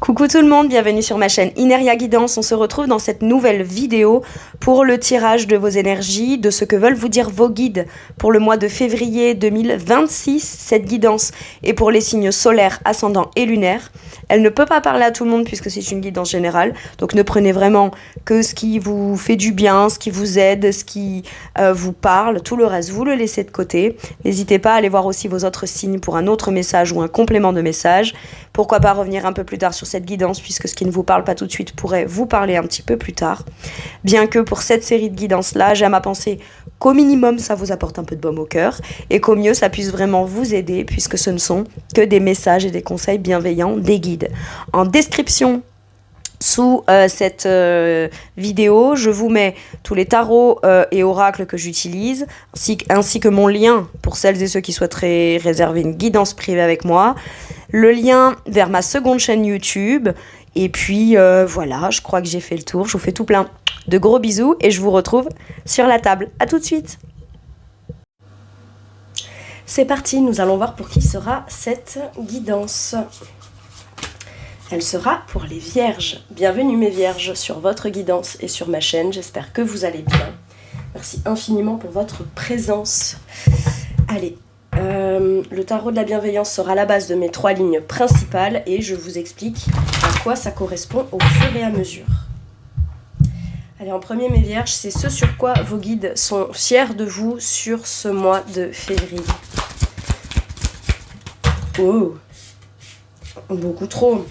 Coucou tout le monde, bienvenue sur ma chaîne Ineria Guidance. On se retrouve dans cette nouvelle vidéo pour le tirage de vos énergies, de ce que veulent vous dire vos guides pour le mois de février 2026. Cette guidance est pour les signes solaires, ascendants et lunaires. Elle ne peut pas parler à tout le monde puisque c'est une guidance générale. Donc ne prenez vraiment que ce qui vous fait du bien, ce qui vous aide, ce qui vous parle. Tout le reste, vous le laissez de côté. N'hésitez pas à aller voir aussi vos autres signes pour un autre message ou un complément de message. Pourquoi pas revenir un peu plus tard sur cette guidance puisque ce qui ne vous parle pas tout de suite pourrait vous parler un petit peu plus tard. Bien que pour cette série de guidances-là, j'aime à penser qu'au minimum ça vous apporte un peu de baume au cœur et qu'au mieux ça puisse vraiment vous aider puisque ce ne sont que des messages et des conseils bienveillants des guides. En description sous cette vidéo, je vous mets tous les tarots et oracles que j'utilise, ainsi que mon lien pour celles et ceux qui souhaiteraient réserver une guidance privée avec moi, le lien vers ma seconde chaîne YouTube, et puis voilà, je crois que j'ai fait le tour. Je vous fais tout plein de gros bisous et je vous retrouve sur la table. À tout de suite. C'est parti, nous allons voir pour qui sera cette guidance. Elle sera pour les vierges. Bienvenue mes vierges sur votre guidance et sur ma chaîne. J'espère que vous allez bien. Merci infiniment pour votre présence. Allez, le tarot de la bienveillance sera la base de mes 3 lignes principales et je vous explique à quoi ça correspond au fur et à mesure. Allez, en premier mes vierges, c'est ce sur quoi vos guides sont fiers de vous sur ce mois de février. Oh, beaucoup trop.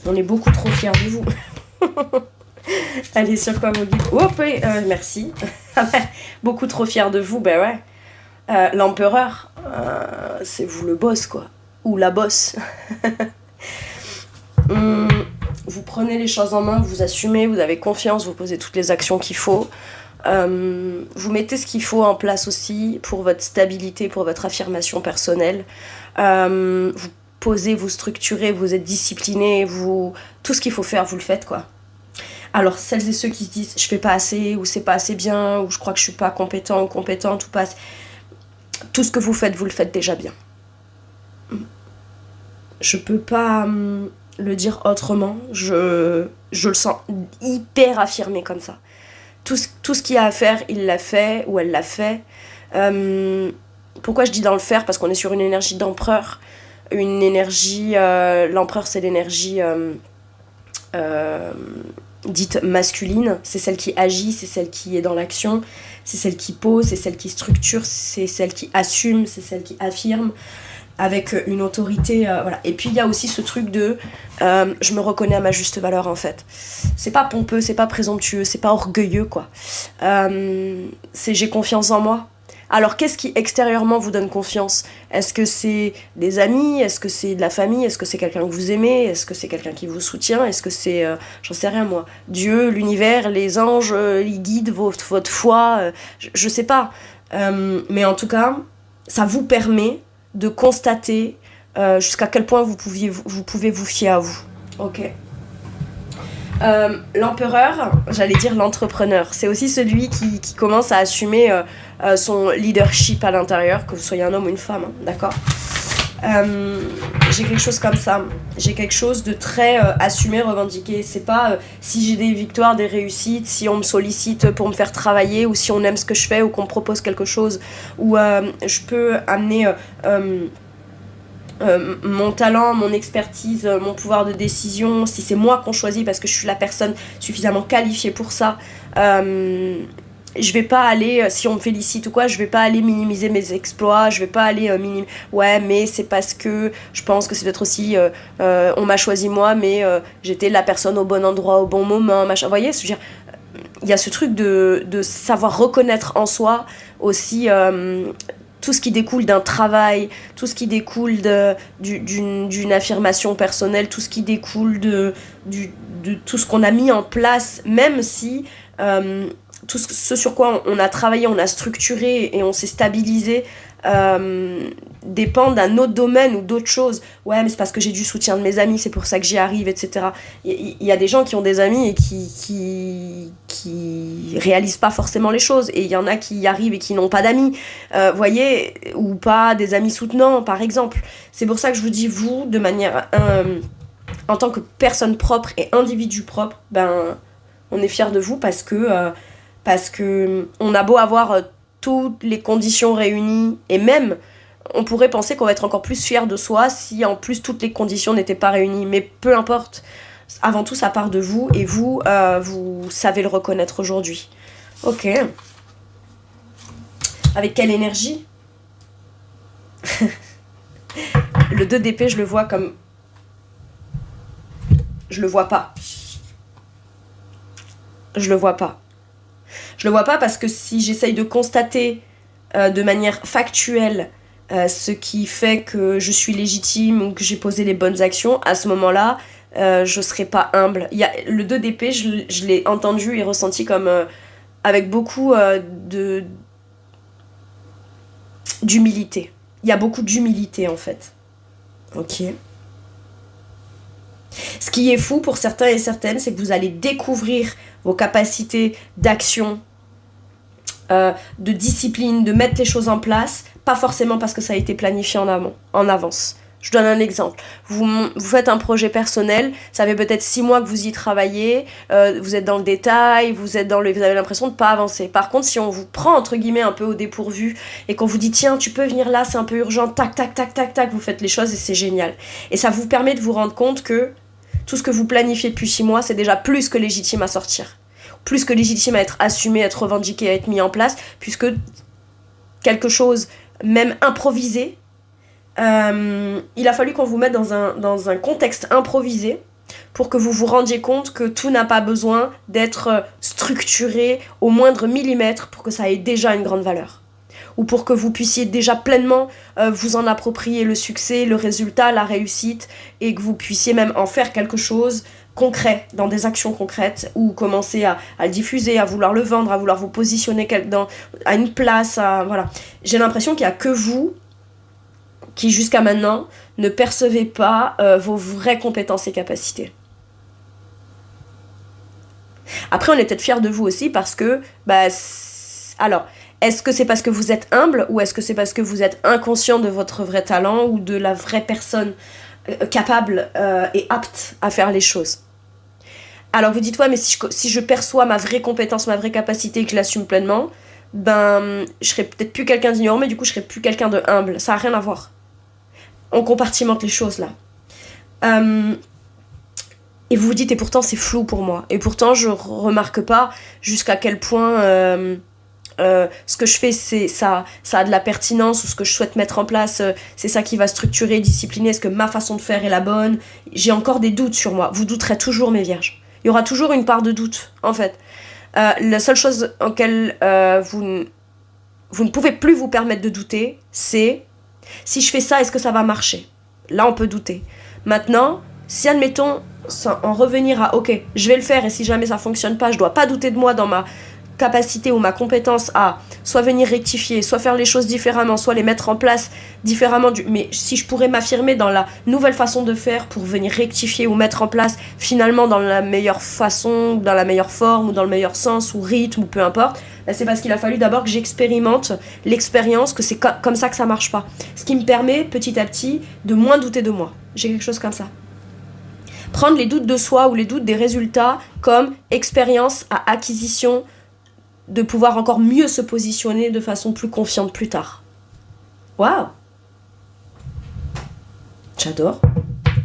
On est beaucoup trop fiers de vous. Allez, sur quoi vos guides? Hop, merci. Beaucoup trop fiers de vous, ben ouais. L'empereur, c'est vous le boss, quoi. Ou la boss. Vous prenez les choses en main, vous assumez, vous avez confiance, vous posez toutes les actions qu'il faut. Vous mettez ce qu'il faut en place aussi pour votre stabilité, pour votre affirmation personnelle. Vous posez, vous structurez, vous êtes discipliné, tout ce qu'il faut faire, vous le faites, quoi. Alors, celles et ceux qui se disent « je fais pas assez » ou « c'est pas assez bien » ou « je crois que je suis pas compétent ou compétente » ou pas... Tout ce que vous faites déjà bien. Je peux pas le dire autrement. Je le sens hyper affirmé comme ça. Tout ce qu'il y a à faire, il l'a fait ou elle l'a fait. Pourquoi je dis dans le faire? Parce qu'on est sur une énergie d'empereur. Une énergie... l'empereur, c'est l'énergie... dite masculine, c'est celle qui agit, c'est celle qui est dans l'action, c'est celle qui pose, c'est celle qui structure, c'est celle qui assume, c'est celle qui affirme avec une autorité, voilà. Et puis il y a aussi ce truc de je me reconnais à ma juste valeur en fait. C'est pas pompeux, c'est pas présomptueux, c'est pas orgueilleux quoi. C'est j'ai confiance en moi. Alors, qu'est-ce qui extérieurement vous donne confiance? Est-ce que c'est des amis? Est-ce que c'est de la famille? Est-ce que c'est quelqu'un que vous aimez? Est-ce que c'est quelqu'un qui vous soutient? Est-ce que c'est, j'en sais rien moi, Dieu, l'univers, les anges, les guides, votre foi? Je sais pas. Mais en tout cas, ça vous permet de constater jusqu'à quel point vous pouvez vous fier à vous. Ok. L'empereur, j'allais dire l'entrepreneur, c'est aussi celui qui commence à assumer son leadership à l'intérieur, que vous soyez un homme ou une femme, hein, d'accord. J'ai quelque chose comme ça, j'ai quelque chose de très assumé, revendiqué. C'est pas si j'ai des victoires, des réussites, si on me sollicite pour me faire travailler, ou si on aime ce que je fais, ou qu'on me propose quelque chose, ou je peux amener... mon talent, mon expertise, mon pouvoir de décision, si c'est moi qu'on choisit parce que je suis la personne suffisamment qualifiée pour ça, je vais pas aller, si on me félicite ou quoi, je vais pas aller minimiser mes exploits, je vais pas aller ouais mais c'est parce que je pense que c'est peut-être aussi on m'a choisi moi mais j'étais la personne au bon endroit au bon moment, machin. Vous voyez, il y a ce truc de savoir reconnaître en soi aussi tout ce qui découle d'un travail, tout ce qui découle d'une affirmation personnelle, tout ce qui découle de tout ce qu'on a mis en place, même si tout ce sur quoi on a travaillé, on a structuré et on s'est stabilisé dépend d'un autre domaine ou d'autres choses. Ouais, mais c'est parce que j'ai du soutien de mes amis, c'est pour ça que j'y arrive, etc. Il y a des gens qui ont des amis et qui réalisent pas forcément les choses, et il y en a qui y arrivent et qui n'ont pas d'amis, voyez, ou pas des amis soutenants, par exemple. C'est pour ça que je vous dis, vous, de manière en tant que personne propre et individu propre, ben, on est fiers de vous parce que on a beau avoir toutes les conditions réunies, et même, on pourrait penser qu'on va être encore plus fiers de soi si en plus toutes les conditions n'étaient pas réunies. Mais peu importe, avant tout ça part de vous, et vous, vous savez le reconnaître aujourd'hui. Ok. Avec quelle énergie? Le 2 d'épée, je le vois comme... Je le vois pas. Je le vois pas. Je le vois pas parce que si j'essaye de constater de manière factuelle ce qui fait que je suis légitime ou que j'ai posé les bonnes actions, à ce moment-là, je serai pas humble. Le 2 d'épée, je l'ai entendu et ressenti comme avec beaucoup d'humilité. Il y a beaucoup d'humilité en fait. Ok. Ce qui est fou pour certains et certaines, c'est que vous allez découvrir vos capacités d'action, de discipline, de mettre les choses en place, pas forcément parce que ça a été planifié en avance. Je donne un exemple. Vous faites un projet personnel, ça fait peut-être 6 mois que vous y travaillez, vous êtes dans le détail, vous avez l'impression de pas avancer. Par contre, si on vous prend entre guillemets un peu au dépourvu et qu'on vous dit tiens, tu peux venir là, c'est un peu urgent, tac, tac, tac, tac, tac, vous faites les choses et c'est génial. Et ça vous permet de vous rendre compte que tout ce que vous planifiez depuis 6 mois, c'est déjà plus que légitime à sortir. Plus que légitime à être assumé, à être revendiqué, à être mis en place, puisque quelque chose, même improvisé, il a fallu qu'on vous mette dans un contexte improvisé pour que vous vous rendiez compte que tout n'a pas besoin d'être structuré au moindre millimètre pour que ça ait déjà une grande valeur. Ou pour que vous puissiez déjà pleinement vous en approprier le succès, le résultat, la réussite, et que vous puissiez même en faire quelque chose concret, dans des actions concrètes, ou commencer à le diffuser, à vouloir le vendre, à vouloir vous positionner à une place, voilà. J'ai l'impression qu'il n'y a que vous qui jusqu'à maintenant ne percevez pas vos vraies compétences et capacités. Après, on est peut-être fiers de vous aussi parce que, alors, est-ce que c'est parce que vous êtes humble ou est-ce que c'est parce que vous êtes inconscient de votre vrai talent ou de la vraie personne capable et apte à faire les choses? Alors vous dites, ouais, mais si je perçois ma vraie compétence, ma vraie capacité et que je l'assume pleinement, je serai peut-être plus quelqu'un d'ignorant, mais du coup, je serai plus quelqu'un de humble. Ça n'a rien à voir. On compartimente les choses là. Et vous vous dites, et pourtant c'est flou pour moi. Et pourtant je remarque pas jusqu'à quel point ce que je fais, ça a de la pertinence, ou ce que je souhaite mettre en place, c'est ça qui va structurer, discipliner, est-ce que ma façon de faire est la bonne? J'ai encore des doutes sur moi. Vous douterez toujours, mes vierges. Il y aura toujours une part de doute, en fait. La seule chose auquel vous ne pouvez plus vous permettre de douter, c'est si je fais ça, est-ce que ça va marcher? Là, on peut douter. Maintenant, si admettons, en revenir à ok, je vais le faire et si jamais ça fonctionne pas, je dois pas douter de moi dans ma capacité ou ma compétence à soit venir rectifier, soit faire les choses différemment, soit les mettre en place différemment. Mais si je pourrais m'affirmer dans la nouvelle façon de faire pour venir rectifier ou mettre en place finalement dans la meilleure façon, dans la meilleure forme ou dans le meilleur sens ou rythme ou peu importe, c'est parce qu'il a fallu d'abord que j'expérimente l'expérience, que c'est comme ça que ça marche pas. Ce qui me permet petit à petit de moins douter de moi. J'ai quelque chose comme ça. Prendre les doutes de soi ou les doutes des résultats comme expérience à acquisition de pouvoir encore mieux se positionner de façon plus confiante plus tard. Waouh! J'adore.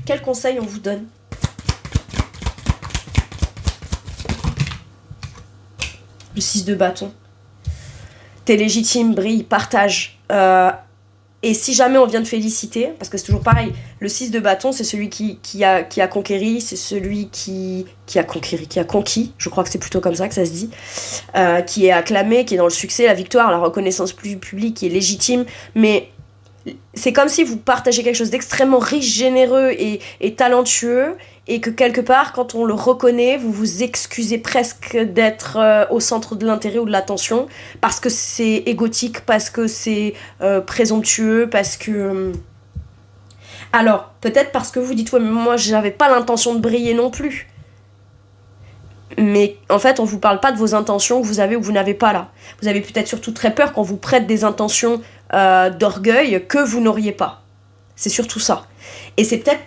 Quel conseil on vous donne? Le 6 de bâton. T'es légitime, brille, partage. Et si jamais on vient te féliciter, parce que c'est toujours pareil, le 6 de bâton, c'est celui qui a conquéri, c'est celui qui a conquis, je crois que c'est plutôt comme ça que ça se dit, qui est acclamé, qui est dans le succès, la victoire, la reconnaissance publique, qui est légitime, mais c'est comme si vous partagez quelque chose d'extrêmement riche, généreux et talentueux, et que quelque part, quand on le reconnaît, vous vous excusez presque d'être au centre de l'intérêt ou de l'attention, parce que c'est égotique, parce que c'est présomptueux, parce que... Alors, peut-être parce que vous dites, ouais, mais moi, j'avais pas l'intention de briller non plus. Mais en fait, on vous parle pas de vos intentions que vous avez ou que vous n'avez pas là. Vous avez peut-être surtout très peur qu'on vous prête des intentions d'orgueil que vous n'auriez pas. C'est surtout ça. Et c'est peut-être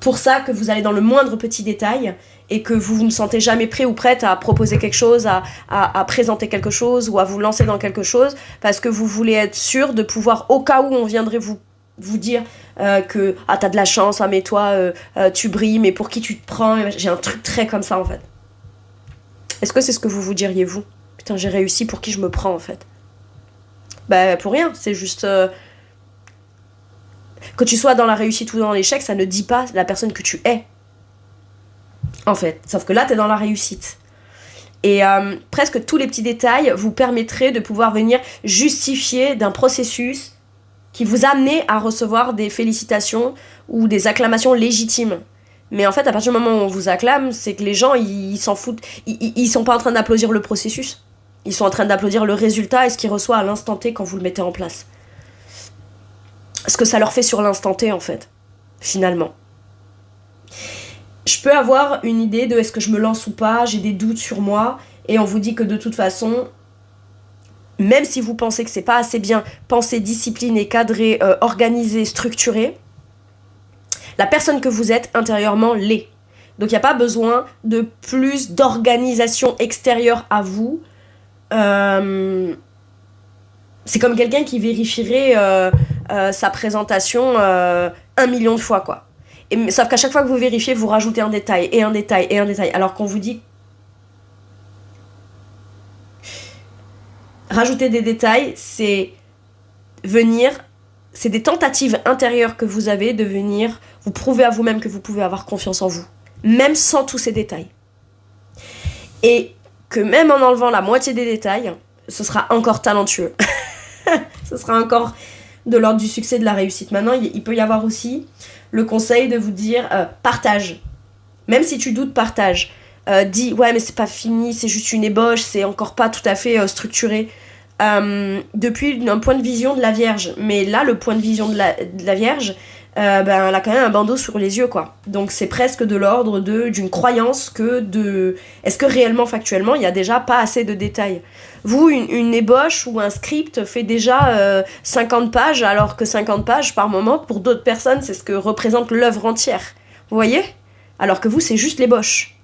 pour ça que vous allez dans le moindre petit détail et que vous ne sentez jamais prêt ou prête à proposer quelque chose, à présenter quelque chose ou à vous lancer dans quelque chose, parce que vous voulez être sûr de pouvoir, au cas où on viendrait vous dire que t'as de la chance, mais toi tu brilles, mais pour qui tu te prends, j'ai un truc très comme ça en fait. Est-ce que c'est ce que vous diriez vous? Putain, j'ai réussi, pour qui je me prends en fait? Pour rien, c'est juste que tu sois dans la réussite ou dans l'échec, ça ne dit pas la personne que tu es en fait, sauf que là t'es dans la réussite. Et presque tous les petits détails vous permettraient de pouvoir venir justifier d'un processus qui vous amenait à recevoir des félicitations ou des acclamations légitimes. Mais en fait, à partir du moment où on vous acclame, c'est que les gens, ils s'en foutent. Ils sont pas en train d'applaudir le processus. Ils sont en train d'applaudir le résultat et ce qu'ils reçoivent à l'instant T quand vous le mettez en place. Ce que ça leur fait sur l'instant T, en fait, finalement. Je peux avoir une idée de est-ce que je me lance ou pas, j'ai des doutes sur moi, et on vous dit que de toute façon, même si vous pensez que c'est pas assez bien pensé, discipliné, cadré, organisé, structuré, la personne que vous êtes intérieurement l'est. Donc il n'y a pas besoin de plus d'organisation extérieure à vous. C'est comme quelqu'un qui vérifierait sa présentation 1 million de fois, quoi. Sauf qu'à chaque fois que vous vérifiez, vous rajoutez un détail, et un détail, et un détail. Alors qu'on vous dit... Rajouter des détails, c'est venir... C'est des tentatives intérieures que vous avez de venir vous prouver à vous-même que vous pouvez avoir confiance en vous. Même sans tous ces détails. Et que même en enlevant la moitié des détails, ce sera encore talentueux. Ce sera encore de l'ordre du succès, de la réussite. Maintenant, il peut y avoir aussi le conseil de vous dire partage. Même si tu doutes, partage. Dis, ouais, mais c'est pas fini, c'est juste une ébauche, c'est encore pas tout à fait structuré. Depuis un point de vision de la Vierge. Mais là, le point de vision de la Vierge, elle a quand même un bandeau sur les yeux, quoi. Donc c'est presque de l'ordre d'une croyance que de... Est-ce que réellement, factuellement, il y a déjà pas assez de détails? Vous, une ébauche ou un script fait déjà 50 pages, alors que 50 pages par moment, pour d'autres personnes, c'est ce que représente l'œuvre entière. Vous voyez? Alors que vous, c'est juste l'ébauche.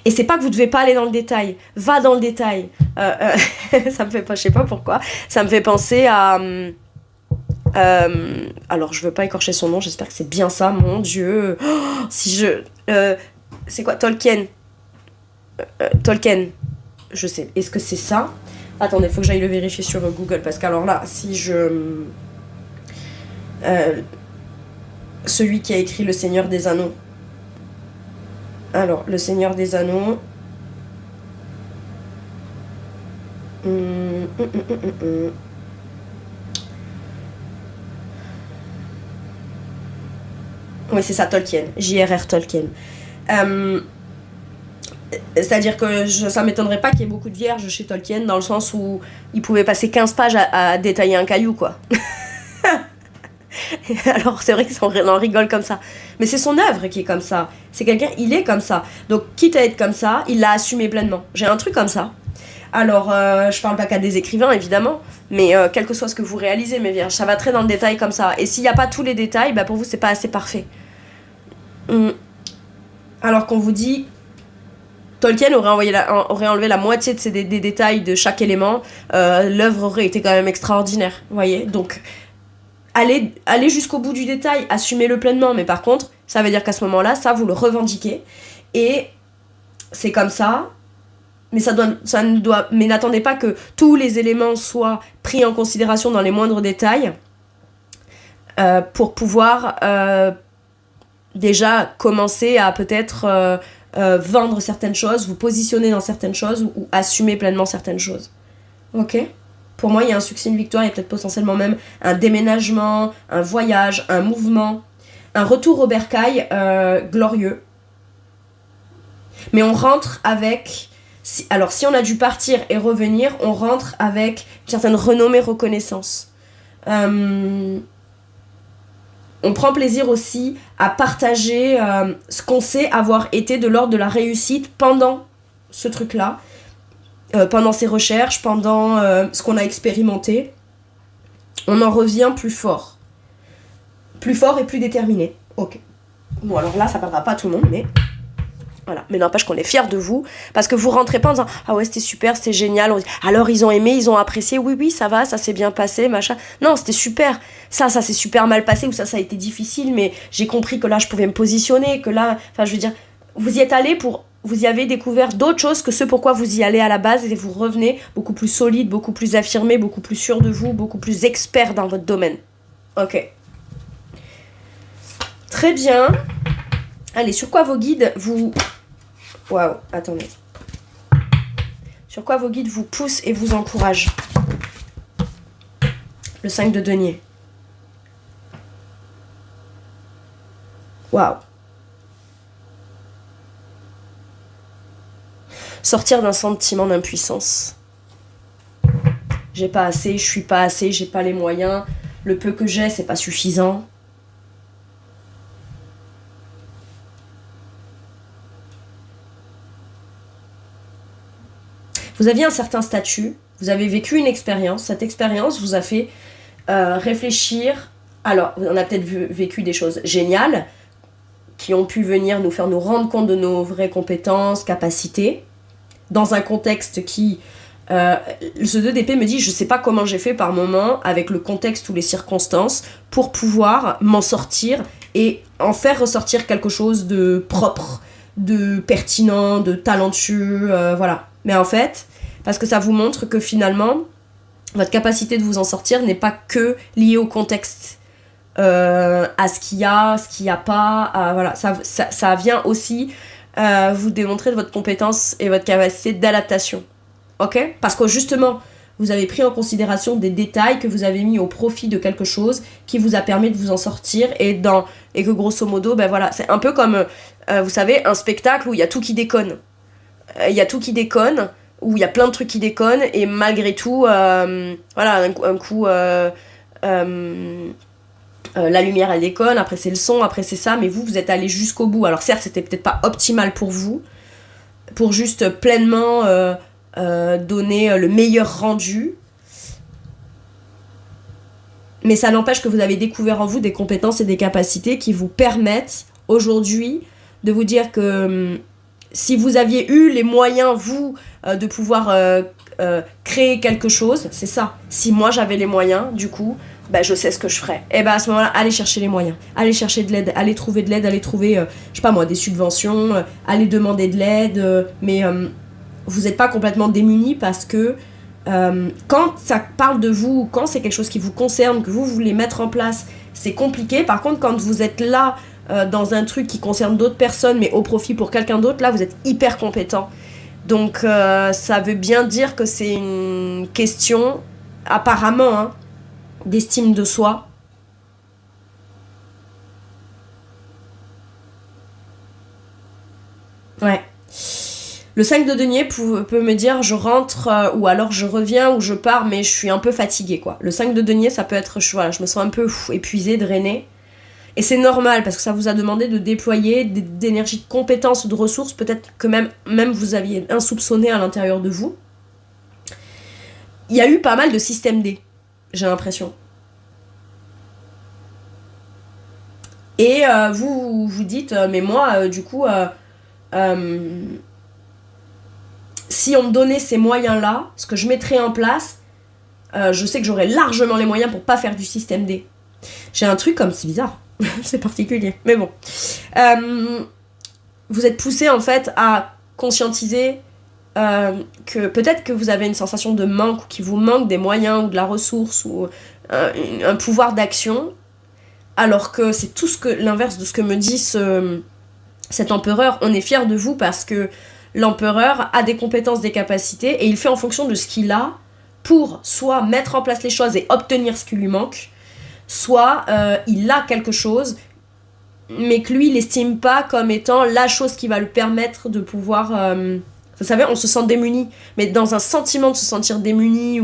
Et c'est pas que vous devez pas aller dans le détail. Va dans le détail. Ça me fait pas, je sais pas pourquoi. Ça me fait penser à... alors, je veux pas écorcher son nom. J'espère que c'est bien ça, mon Dieu. Oh, si je... c'est quoi? Tolkien. Tolkien. Je sais. Est-ce que c'est ça? Attendez, faut que j'aille le vérifier sur Google. Parce qu'alors là, si je... celui qui a écrit Le Seigneur des Anneaux. Alors, Le Seigneur des Anneaux. Oui, c'est ça, Tolkien. J.R.R. Tolkien. C'est-à-dire que ça m'étonnerait pas qu'il y ait beaucoup de vierges chez Tolkien, dans le sens où il pouvait passer 15 pages à détailler un caillou, quoi. Alors c'est vrai qu'on en rigole comme ça, mais c'est son œuvre qui est comme ça. C'est quelqu'un, il est comme ça. Donc quitte à être comme ça, il l'a assumé pleinement. J'ai un truc comme ça. Alors je parle pas qu'à des écrivains évidemment, mais quel que soit ce que vous réalisez, mes vierges, ça va très dans le détail comme ça. Et s'il n'y a pas tous les détails, pour vous c'est pas assez parfait. Alors qu'on vous dit, Tolkien aurait enlevé la moitié de des détails de chaque élément, l'œuvre aurait été quand même extraordinaire, vous voyez. Donc allez jusqu'au bout du détail, assumez-le pleinement, mais par contre, ça veut dire qu'à ce moment-là, ça, vous le revendiquez, et c'est comme ça, mais mais n'attendez pas que tous les éléments soient pris en considération dans les moindres détails, pour pouvoir déjà commencer à peut-être vendre certaines choses, vous positionner dans certaines choses, ou assumer pleinement certaines choses. Ok ? Pour moi, il y a un succès, une victoire, il y a peut-être potentiellement même un déménagement, un voyage, un mouvement, un retour au bercail glorieux. Mais on rentre avec... Alors, si on a dû partir et revenir, on rentre avec une certaine renommée, reconnaissance. On prend plaisir aussi à partager ce qu'on sait avoir été de l'ordre de la réussite pendant ce truc-là. Pendant ces recherches, pendant ce qu'on a expérimenté, on en revient plus fort. Plus fort et plus déterminé. Ok. Bon, alors là, ça parlera pas à tout le monde, mais... Voilà, mais n'empêche qu'on est fiers de vous, parce que vous rentrez pas en disant « Ah ouais, c'était super, c'était génial, alors ils ont aimé, ils ont apprécié, oui, ça va, ça s'est bien passé, machin. » Non, c'était super, ça s'est super mal passé, ou ça a été difficile, mais j'ai compris que là, je pouvais me positionner, que là... Enfin, je veux dire, vous y êtes allé pour... Vous y avez découvert d'autres choses que ce pourquoi vous y allez à la base, et vous revenez beaucoup plus solide, beaucoup plus affirmé, beaucoup plus sûr de vous, beaucoup plus expert dans votre domaine. Ok. Très bien. Allez, sur quoi vos guides vous... Waouh, attendez. Sur quoi vos guides vous poussent et vous encouragent? Le 5 de denier. Waouh. Sortir d'un sentiment d'impuissance. J'ai pas assez, je suis pas assez, j'ai pas les moyens. Le peu que j'ai, c'est pas suffisant. Vous aviez un certain statut, vous avez vécu une expérience, cette expérience vous a fait réfléchir. Alors, on a peut-être vécu des choses géniales qui ont pu venir nous faire nous rendre compte de nos vraies compétences, capacités, dans un contexte qui... ce 2 d'épée me dit, je sais pas comment j'ai fait par moment, avec le contexte ou les circonstances, pour pouvoir m'en sortir et en faire ressortir quelque chose de propre, de pertinent, de talentueux, voilà. Mais en fait, parce que ça vous montre que finalement, votre capacité de vous en sortir n'est pas que liée au contexte, à ce qu'il y a pas, voilà. Ça vient aussi vous démontrer de votre compétence et votre capacité d'adaptation. Ok ? Parce que justement, vous avez pris en considération des détails que vous avez mis au profit de quelque chose qui vous a permis de vous en sortir et que grosso modo, ben voilà, c'est un peu comme, vous savez, un spectacle où il y a tout qui déconne. Il y a tout qui déconne, où il y a plein de trucs qui déconnent, et malgré tout, voilà, un coup, la lumière elle déconne, après c'est le son, après c'est ça, mais vous êtes allé jusqu'au bout. Alors certes, c'était peut-être pas optimal pour vous, pour juste pleinement donner le meilleur rendu, mais ça n'empêche que vous avez découvert en vous des compétences et des capacités qui vous permettent aujourd'hui de vous dire que si vous aviez eu les moyens, vous, de pouvoir créer quelque chose, c'est ça. Si moi j'avais les moyens, du coup, bah, je sais ce que je ferais. Et bah à ce moment-là, allez chercher les moyens. Allez chercher de l'aide, allez trouver de l'aide, allez trouver, je sais pas moi, des subventions, allez demander de l'aide, mais vous n'êtes pas complètement démunis parce que quand ça parle de vous, quand c'est quelque chose qui vous concerne, que vous voulez mettre en place, c'est compliqué. Par contre, quand vous êtes là, dans un truc qui concerne d'autres personnes mais au profit pour quelqu'un d'autre, là vous êtes hyper compétent. Donc ça veut bien dire que c'est une question apparemment d'estime de soi. Ouais. Le 5 de denier peut me dire je rentre ou alors je reviens ou je pars mais je suis un peu fatiguée quoi. Le 5 de denier ça peut être voilà, je me sens un peu épuisée, drainée. Et c'est normal parce que ça vous a demandé de déployer d'énergie, de compétences, de ressources, peut-être que même vous aviez insoupçonné à l'intérieur de vous. Il y a eu pas mal de système D, j'ai l'impression. Et vous vous dites, mais moi, du coup, si on me donnait ces moyens-là, ce que je mettrais en place, je sais que j'aurais largement les moyens pour pas faire du système D. J'ai un truc comme, c'est bizarre. C'est particulier, mais bon. Vous êtes poussé en fait à conscientiser que peut-être que vous avez une sensation de manque ou qu'il vous manque des moyens ou de la ressource ou un pouvoir d'action, alors que c'est tout l'inverse de ce que me dit cet empereur. On est fiers de vous parce que l'empereur a des compétences, des capacités et il fait en fonction de ce qu'il a pour soit mettre en place les choses et obtenir ce qui lui manque, soit il a quelque chose, mais que lui, il n'estime pas comme étant la chose qui va lui permettre de pouvoir... vous savez, on se sent démuni, mais dans un sentiment de se sentir démuni,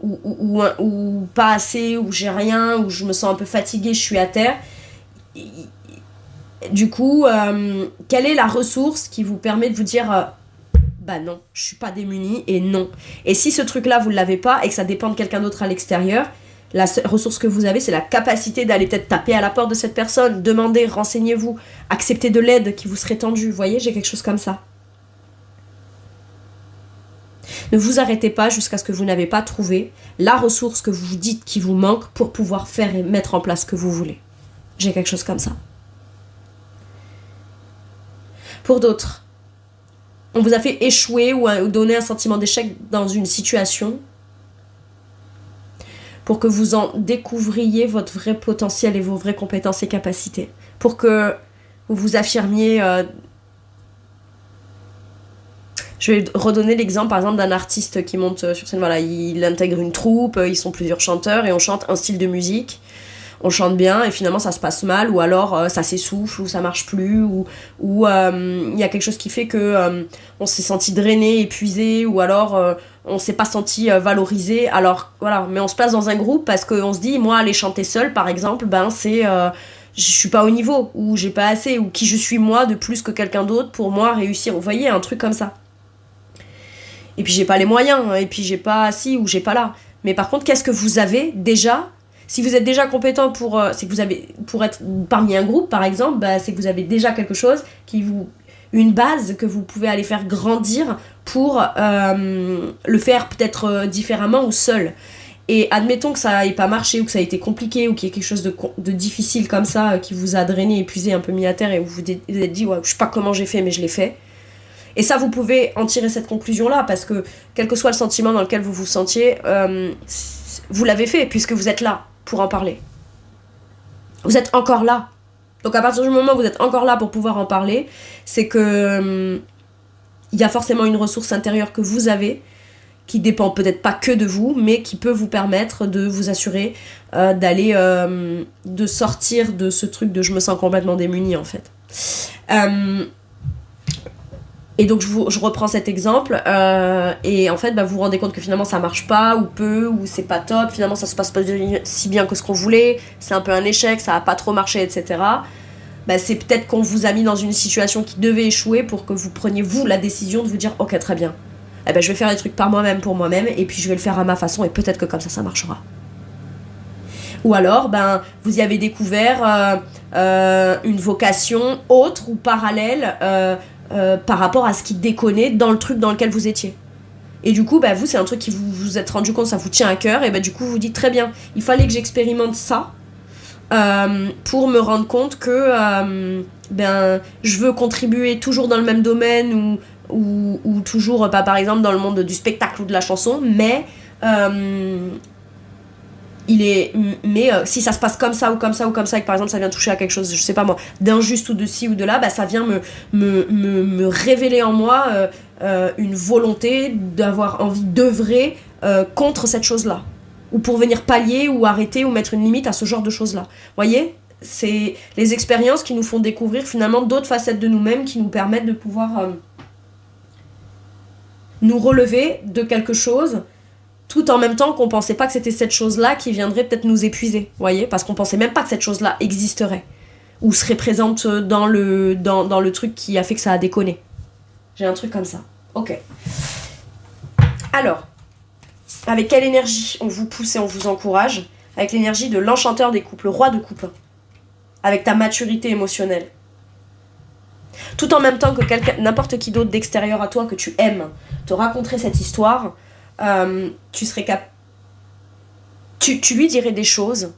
ou pas assez, ou j'ai rien, ou je me sens un peu fatiguée, je suis à terre. Du coup, quelle est la ressource qui vous permet de vous dire... bah non, je suis pas démuni, et non. Et si ce truc-là, vous ne l'avez pas, et que ça dépend de quelqu'un d'autre à l'extérieur... La ressource que vous avez, c'est la capacité d'aller peut-être taper à la porte de cette personne, demander, renseignez-vous, accepter de l'aide qui vous serait tendue. Vous voyez, j'ai quelque chose comme ça. Ne vous arrêtez pas jusqu'à ce que vous n'avez pas trouvé la ressource que vous vous dites qui vous manque pour pouvoir faire et mettre en place ce que vous voulez. J'ai quelque chose comme ça. Pour d'autres, on vous a fait échouer ou donner un sentiment d'échec dans une situation pour que vous en découvriez votre vrai potentiel et vos vraies compétences et capacités. Pour que vous vous affirmiez... Je vais redonner l'exemple, par exemple, d'un artiste qui monte sur scène. Voilà, il intègre une troupe, ils sont plusieurs chanteurs et on chante un style de musique. On chante bien et finalement ça se passe mal, ou alors ça s'essouffle, ou ça marche plus, ou y a quelque chose qui fait que on s'est senti drainé, épuisé, ou alors on s'est pas senti valorisé. Alors voilà, mais on se place dans un groupe parce qu'on se dit, moi aller chanter seul par exemple, c'est je suis pas au niveau, ou j'ai pas assez, ou qui je suis moi de plus que quelqu'un d'autre pour moi réussir. Vous voyez, un truc comme ça. Et puis j'ai pas les moyens, et puis j'ai pas ci ou j'ai pas là. Mais par contre, qu'est-ce que vous avez déjà ? Si vous êtes déjà compétent c'est que vous avez, pour être parmi un groupe par exemple, c'est que vous avez déjà quelque chose une base que vous pouvez aller faire grandir pour le faire peut-être différemment ou seul. Et admettons que ça ait pas marché, ou que ça a été compliqué, ou qu'il y ait quelque chose de difficile comme ça qui vous a drainé, épuisé, un peu mis à terre, et vous vous êtes dit ouais, je sais pas comment j'ai fait mais je l'ai fait. Et ça, vous pouvez en tirer cette conclusion-là, parce que quel que soit le sentiment dans lequel vous vous sentiez, vous l'avez fait, puisque vous êtes là pour en parler. Vous êtes encore là. Donc à partir du moment où vous êtes encore là pour pouvoir en parler, c'est que il y a forcément une ressource intérieure que vous avez, qui dépend peut-être pas que de vous, mais qui peut vous permettre de vous assurer d'aller, de sortir de ce truc de je me sens complètement démunie en fait. Et donc je reprends cet exemple et en fait vous vous rendez compte que finalement ça marche pas, ou peu, ou c'est pas top, finalement ça se passe pas si bien que ce qu'on voulait, c'est un peu un échec, ça a pas trop marché, etc. C'est peut-être qu'on vous a mis dans une situation qui devait échouer pour que vous preniez vous la décision de vous dire ok très bien, je vais faire les trucs par moi-même pour moi-même, et puis je vais le faire à ma façon, et peut-être que comme ça marchera. Ou alors vous y avez découvert une vocation autre ou parallèle par rapport à ce qui déconnait dans le truc dans lequel vous étiez. Et du coup, vous, c'est un truc qui vous êtes rendu compte, ça vous tient à cœur, et du coup, vous dites très bien, il fallait que j'expérimente ça pour me rendre compte que je veux contribuer toujours dans le même domaine, ou toujours, pas par exemple dans le monde du spectacle ou de la chanson, mais si ça se passe comme ça ou comme ça ou comme ça, et que par exemple ça vient toucher à quelque chose, je sais pas moi, d'injuste ou de ci ou de là, ça vient me révéler en moi une volonté d'avoir envie d'œuvrer contre cette chose-là, ou pour venir pallier ou arrêter ou mettre une limite à ce genre de choses-là. Voyez, c'est les expériences qui nous font découvrir finalement d'autres facettes de nous-mêmes, qui nous permettent de pouvoir nous relever de quelque chose, tout en même temps qu'on pensait pas que c'était cette chose-là qui viendrait peut-être nous épuiser, voyez, parce qu'on pensait même pas que cette chose-là existerait, ou serait présente dans le truc qui a fait que ça a déconné. J'ai un truc comme ça. Ok. Alors, avec quelle énergie on vous pousse et on vous encourage ? Avec l'énergie de l'enchanteur des coupes, le roi de coupe, avec ta maturité émotionnelle. Tout en même temps que n'importe qui d'autre d'extérieur à toi que tu aimes te raconterait cette histoire, tu serais tu lui dirais des choses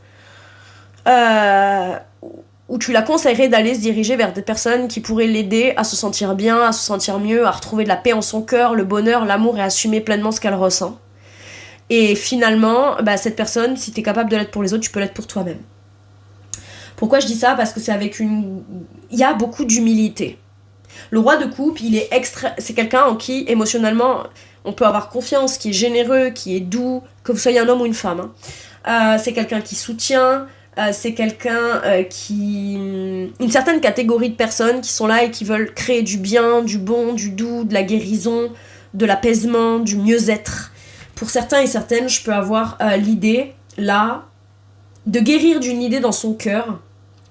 où tu la conseillerais d'aller se diriger vers des personnes qui pourraient l'aider à se sentir bien, à se sentir mieux, à retrouver de la paix en son cœur, le bonheur, l'amour, et assumer pleinement ce qu'elle ressent. Et finalement, cette personne, si t'es capable de l'être pour les autres, tu peux l'être pour toi-même. Pourquoi je dis ça ? Parce que il y a beaucoup d'humilité. Le roi de coupe, c'est quelqu'un en qui, émotionnellement, on peut avoir confiance, qui est généreux, qui est doux, que vous soyez un homme ou une femme. C'est quelqu'un qui soutient, c'est quelqu'un une certaine catégorie de personnes qui sont là et qui veulent créer du bien, du bon, du doux, de la guérison, de l'apaisement, du mieux-être. Pour certains et certaines, je peux avoir l'idée, là, de guérir d'une idée dans son cœur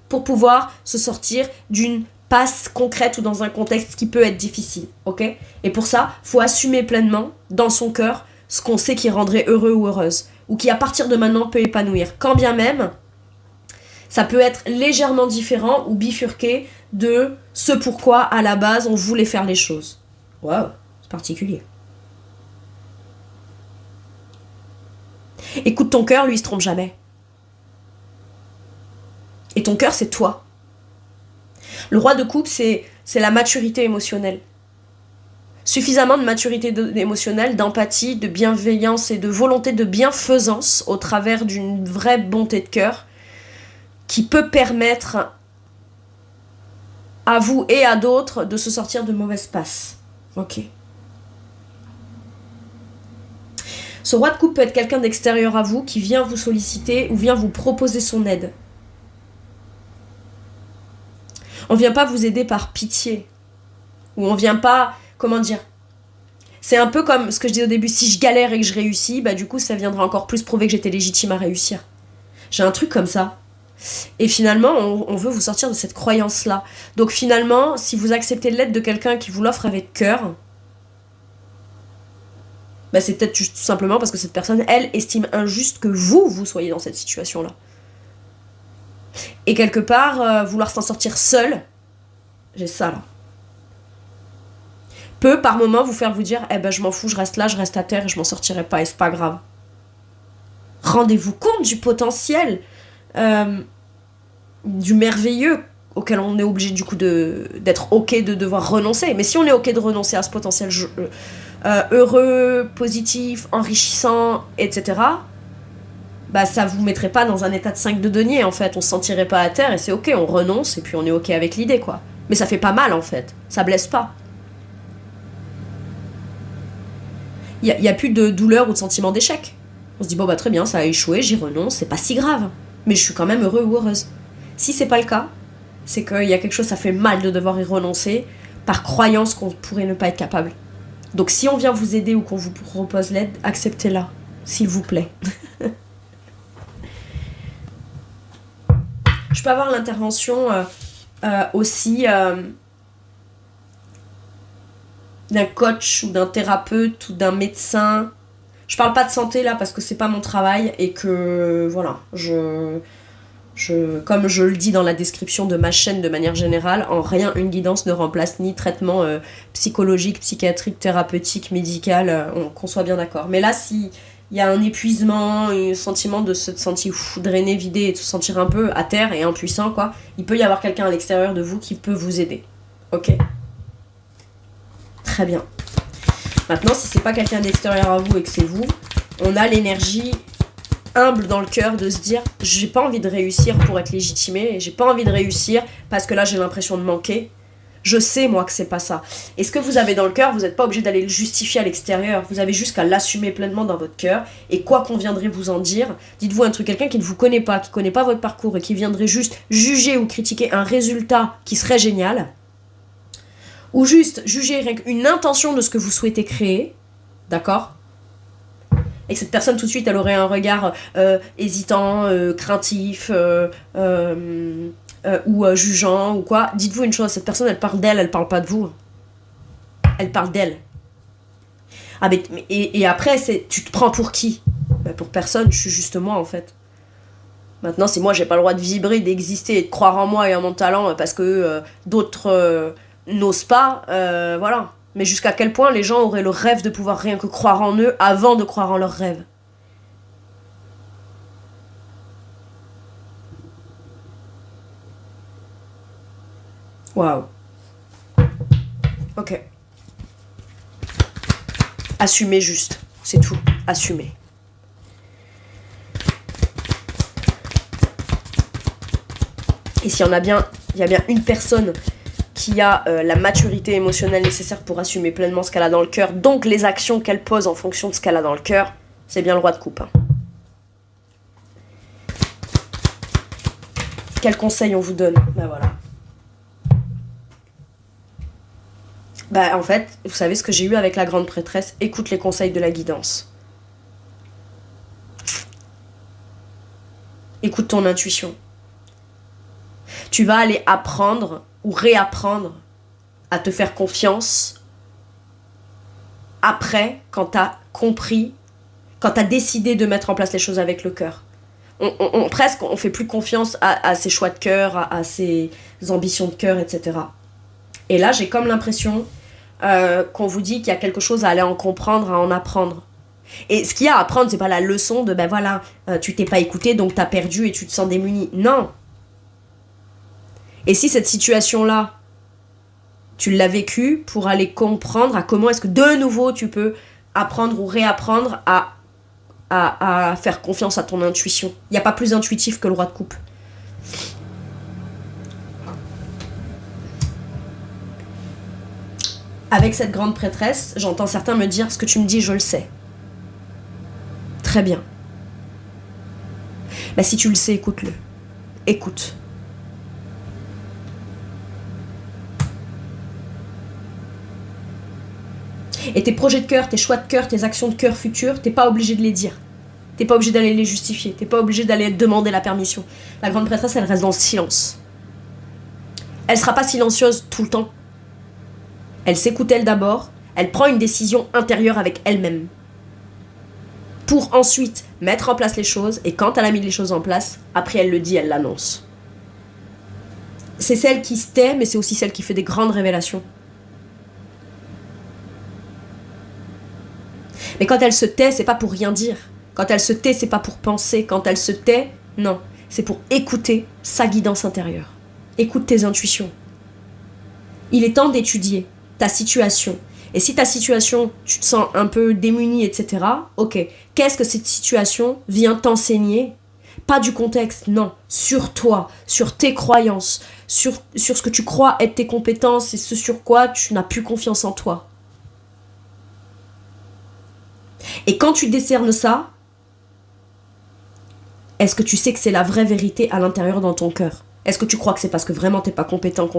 pour pouvoir se sortir d'une passe concrète ou dans un contexte qui peut être difficile, ok ? Et pour ça, faut assumer pleinement, dans son cœur, ce qu'on sait qui rendrait heureux ou heureuse, ou qui à partir de maintenant peut épanouir. Quand bien même, Ça peut être légèrement différent ou bifurqué de ce pourquoi, à la base, on voulait faire les choses. Waouh, c'est particulier. Écoute ton cœur, lui, il se trompe jamais. Et ton cœur, c'est toi. Le roi de coupe, c'est la maturité émotionnelle. Suffisamment de maturité émotionnelle, d'empathie, de bienveillance et de volonté de bienfaisance au travers d'une vraie bonté de cœur qui peut permettre à vous et à d'autres de se sortir de mauvaises passes. Ok. Ce roi de coupe peut être quelqu'un d'extérieur à vous qui vient vous solliciter ou vient vous proposer son aide. On vient pas vous aider par pitié. Ou on vient pas... Comment dire ? C'est un peu comme ce que je disais au début, si je galère et que je réussis, bah du coup ça viendra encore plus prouver que j'étais légitime à réussir. J'ai un truc comme ça. Et finalement, on veut vous sortir de cette croyance-là. Donc finalement, si vous acceptez l'aide de quelqu'un qui vous l'offre avec cœur, bah c'est peut-être juste tout simplement parce que cette personne, elle, estime injuste que vous soyez dans cette situation-là. Et quelque part, vouloir s'en sortir seul, j'ai ça là, peut par moment vous faire vous dire eh ben je m'en fous, je reste là, je reste à terre et je m'en sortirai pas et c'est pas grave. Rendez-vous compte du potentiel, du merveilleux auquel on est obligé du coup d'être ok de devoir renoncer. Mais si on est ok de renoncer à ce potentiel heureux, positif, enrichissant, etc., bah ça vous mettrait pas dans un état de 5 de denier en fait, on se sentirait pas à terre et c'est ok, on renonce et puis on est ok avec l'idée quoi. Mais ça fait pas mal en fait, ça blesse pas. Il y a plus de douleur ou de sentiment d'échec. On se dit bon bah très bien, ça a échoué, j'y renonce, c'est pas si grave. Mais je suis quand même heureux ou heureuse. Si c'est pas le cas, c'est qu'il y a quelque chose, ça fait mal de devoir y renoncer par croyance qu'on pourrait ne pas être capable. Donc si on vient vous aider ou qu'on vous propose l'aide, acceptez-la, s'il vous plaît. Je peux avoir l'intervention aussi d'un coach ou d'un thérapeute ou d'un médecin. Je parle pas de santé là parce que c'est pas mon travail et que voilà, comme je le dis dans la description de ma chaîne de manière générale, en rien une guidance ne remplace ni traitement psychologique, psychiatrique, thérapeutique, médical, qu'on soit bien d'accord. Mais là, si il y a un épuisement, un sentiment de se sentir drainé, vidé et de se sentir un peu à terre et impuissant, quoi, il peut y avoir quelqu'un à l'extérieur de vous qui peut vous aider. Ok ? Très bien. Maintenant, si c'est pas quelqu'un d'extérieur à vous et que c'est vous, on a l'énergie humble dans le cœur de se dire j'ai pas envie de réussir pour être légitimé, j'ai pas envie de réussir parce que là j'ai l'impression de manquer. Je sais moi que c'est pas ça. Et ce que vous avez dans le cœur, vous n'êtes pas obligé d'aller le justifier à l'extérieur, vous avez juste qu'à l'assumer pleinement dans votre cœur. Et quoi qu'on viendrait vous en dire, dites-vous un truc, quelqu'un qui ne vous connaît pas, qui connaît pas votre parcours et qui viendrait juste juger ou critiquer un résultat qui serait génial, ou juste juger une intention de ce que vous souhaitez créer, d'accord ? Et que cette personne tout de suite elle aurait un regard hésitant, craintif ou jugeant ou quoi, dites-vous une chose, cette personne elle parle d'elle, elle parle pas de vous, elle parle d'elle. Ah, et après tu te prends pour qui ? Ben, pour personne, je suis juste moi en fait. Maintenant si moi j'ai pas le droit de vibrer, d'exister et de croire en moi et en mon talent parce que d'autres n'osent pas, voilà. Mais jusqu'à quel point les gens auraient le rêve de pouvoir rien que croire en eux avant de croire en leurs rêves. Waouh. Ok. Assumez juste, c'est tout. Assumez. Et s'il y en a bien, il y a bien une personne qui a la maturité émotionnelle nécessaire pour assumer pleinement ce qu'elle a dans le cœur, donc les actions qu'elle pose en fonction de ce qu'elle a dans le cœur, c'est bien le roi de coupe. Hein. Quel conseil on vous donne ? Ben voilà. En fait, vous savez ce que j'ai eu avec la grande prêtresse ? Écoute les conseils de la guidance. Écoute ton intuition. Tu vas aller apprendre ou réapprendre à te faire confiance après, quand t'as compris, quand t'as décidé de mettre en place les choses avec le cœur. Presque, on fait plus confiance à ses choix de cœur, à ses ambitions de cœur, etc. Et là, j'ai comme l'impression qu'on vous dit qu'il y a quelque chose à aller en comprendre, à en apprendre. Et ce qu'il y a à apprendre, c'est pas la leçon de ben voilà, tu t'es pas écouté donc t'as perdu et tu te sens démuni. Non. Et si cette situation-là, tu l'as vécue pour aller comprendre à comment est-ce que de nouveau tu peux apprendre ou réapprendre à faire confiance à ton intuition. Il n'y a pas plus intuitif que le roi de coupe. Avec cette grande prêtresse, j'entends certains me dire ce que tu me dis, je le sais. Très bien. Bah, si tu le sais, écoute-le. Écoute. Et tes projets de cœur, tes choix de cœur, tes actions de cœur futures, t'es pas obligé de les dire. T'es pas obligé d'aller les justifier. T'es pas obligé d'aller demander la permission. La grande prêtresse, elle reste dans le silence. Elle sera pas silencieuse tout le temps. Elle s'écoute elle d'abord. Elle prend une décision intérieure avec elle-même. Pour ensuite mettre en place les choses. Et quand elle a mis les choses en place, après elle le dit, elle l'annonce. C'est celle qui se tait, mais c'est aussi celle qui fait des grandes révélations. Mais quand elle se tait, c'est pas pour rien dire. Quand elle se tait, c'est pas pour penser. Quand elle se tait, non. C'est pour écouter sa guidance intérieure. Écoute tes intuitions. Il est temps d'étudier ta situation. Et si ta situation, tu te sens un peu démuni, etc., ok. Qu'est-ce que cette situation vient t'enseigner ? Pas du contexte, non. Sur toi, sur tes croyances, sur ce que tu crois être tes compétences et ce sur quoi tu n'as plus confiance en toi. Et quand tu décernes ça, est-ce que tu sais que c'est la vraie vérité à l'intérieur dans ton cœur ? Est-ce que tu crois que c'est parce que vraiment t'es pas compétente,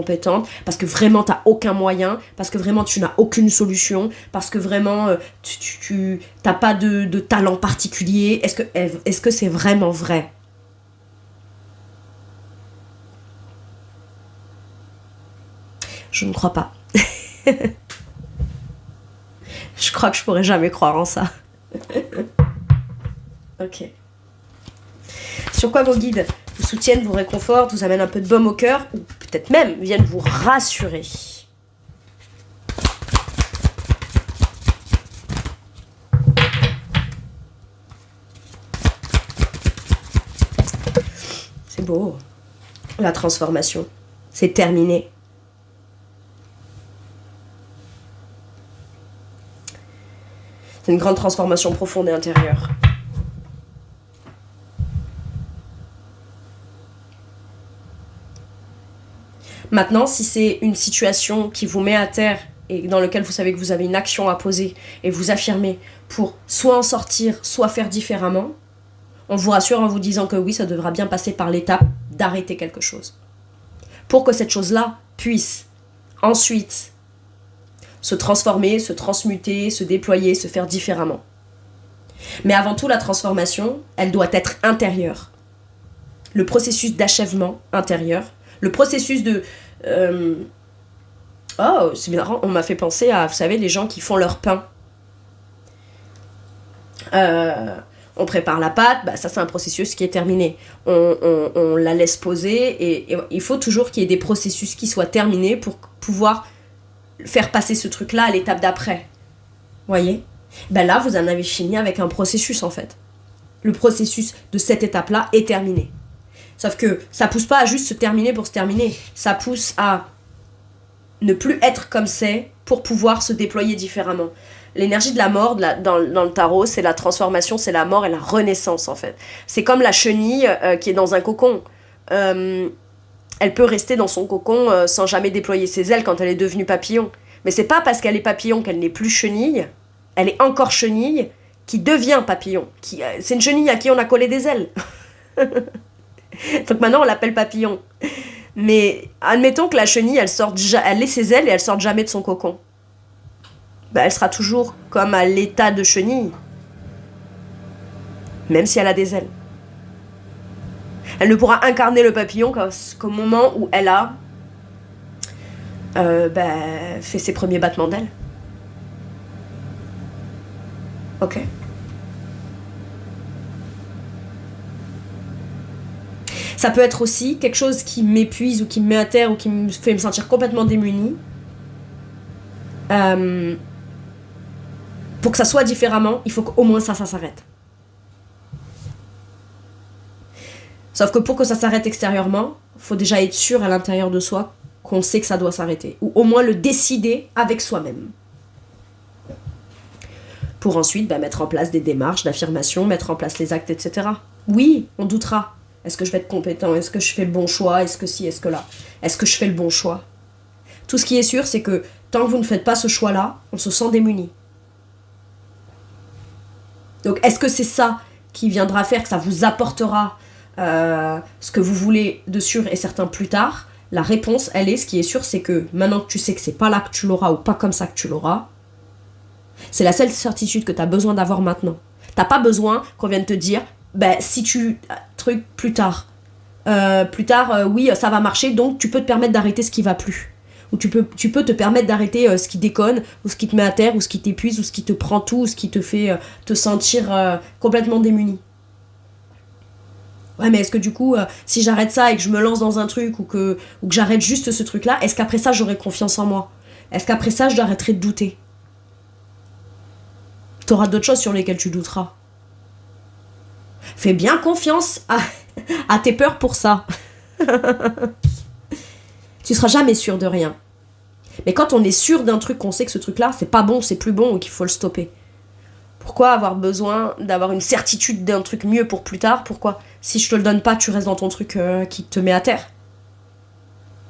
parce que vraiment t'as aucun moyen, parce que vraiment tu n'as aucune solution, parce que vraiment tu t'as pas de talent particulier ? Est-ce que c'est vraiment vrai ? Je ne crois pas. Je crois que je pourrais jamais croire en ça. Ok. Sur quoi vos guides vous soutiennent, vous réconfortent, vous amènent un peu de baume au cœur, ou peut-être même viennent vous rassurer. C'est beau. La transformation. C'est terminé. C'est une grande transformation profonde et intérieure. Maintenant, si c'est une situation qui vous met à terre et dans laquelle vous savez que vous avez une action à poser et vous affirmer pour soit en sortir, soit faire différemment, on vous rassure en vous disant que oui, ça devra bien passer par l'étape d'arrêter quelque chose. Pour que cette chose-là puisse ensuite se transformer, se transmuter, se déployer, se faire différemment. Mais avant tout, la transformation, elle doit être intérieure. Le processus d'achèvement intérieur, le processus de... Oh, c'est marrant, on m'a fait penser à, vous savez, les gens qui font leur pain. On prépare la pâte, bah ça c'est un processus qui est terminé. On la laisse poser et il faut toujours qu'il y ait des processus qui soient terminés pour pouvoir faire passer ce truc-là à l'étape d'après. Voyez ? Ben là, vous en avez fini avec un processus en fait. Le processus de cette étape-là est terminé. Sauf que ça pousse pas à juste se terminer pour se terminer. Ça pousse à ne plus être comme c'est pour pouvoir se déployer différemment. L'énergie de la mort dans le tarot, c'est la transformation, c'est la mort et la renaissance en fait. C'est comme la chenille qui est dans un cocon. Elle peut rester dans son cocon sans jamais déployer ses ailes quand elle est devenue papillon. Mais c'est pas parce qu'elle est papillon qu'elle n'est plus chenille. Elle est encore chenille qui devient papillon. C'est une chenille à qui on a collé des ailes. Donc maintenant on l'appelle papillon. Mais admettons que la chenille, elle ait ses ailes et elle sorte jamais de son cocon. Ben, elle sera toujours comme à l'état de chenille. Même si elle a des ailes. Elle ne pourra incarner le papillon qu'au moment où elle a fait ses premiers battements d'ailes. Ok. Ça peut être aussi quelque chose qui m'épuise ou qui me met à terre ou qui me fait me sentir complètement démunie. Pour que ça soit différemment, il faut qu'au moins ça s'arrête. Sauf que pour que ça s'arrête extérieurement, il faut déjà être sûr à l'intérieur de soi qu'on sait que ça doit s'arrêter. Ou au moins le décider avec soi-même. Pour ensuite mettre en place des démarches d'affirmation, mettre en place les actes, etc. Oui, on doutera. Est-ce que je vais être compétent? Est-ce que je fais le bon choix? Est-ce que si? Est-ce que là? Est-ce que je fais le bon choix? Tout ce qui est sûr, c'est que tant que vous ne faites pas ce choix-là, on se sent démuni. Donc, est-ce que c'est ça qui viendra faire que ça vous apportera ce que vous voulez de sûr et certain plus tard? La réponse, elle est, ce qui est sûr, c'est que maintenant que tu sais que c'est pas là que tu l'auras ou pas comme ça que tu l'auras, c'est la seule certitude que tu as besoin d'avoir maintenant. T'as pas besoin qu'on vienne te dire, si tu... truc plus tard. Oui, ça va marcher, donc tu peux te permettre d'arrêter ce qui va plus. Ou tu peux te permettre d'arrêter ce qui déconne, ou ce qui te met à terre, ou ce qui t'épuise, ou ce qui te prend tout, ou ce qui te fait te sentir complètement démuni. Ouais, mais est-ce que du coup, si j'arrête ça et que je me lance dans un truc, ou que j'arrête juste ce truc-là, est-ce qu'après ça, j'aurai confiance en moi? Est-ce qu'après ça, j'arrêterai de douter? T'auras d'autres choses sur lesquelles tu douteras. Fais bien confiance à tes peurs pour ça. Tu seras jamais sûr de rien. Mais quand on est sûr d'un truc, qu'on sait que ce truc-là, c'est pas bon, c'est plus bon, ou qu'il faut le stopper. Pourquoi avoir besoin d'avoir une certitude d'un truc mieux pour plus tard? Pourquoi? Si je te le donne pas, tu restes dans ton truc qui te met à terre.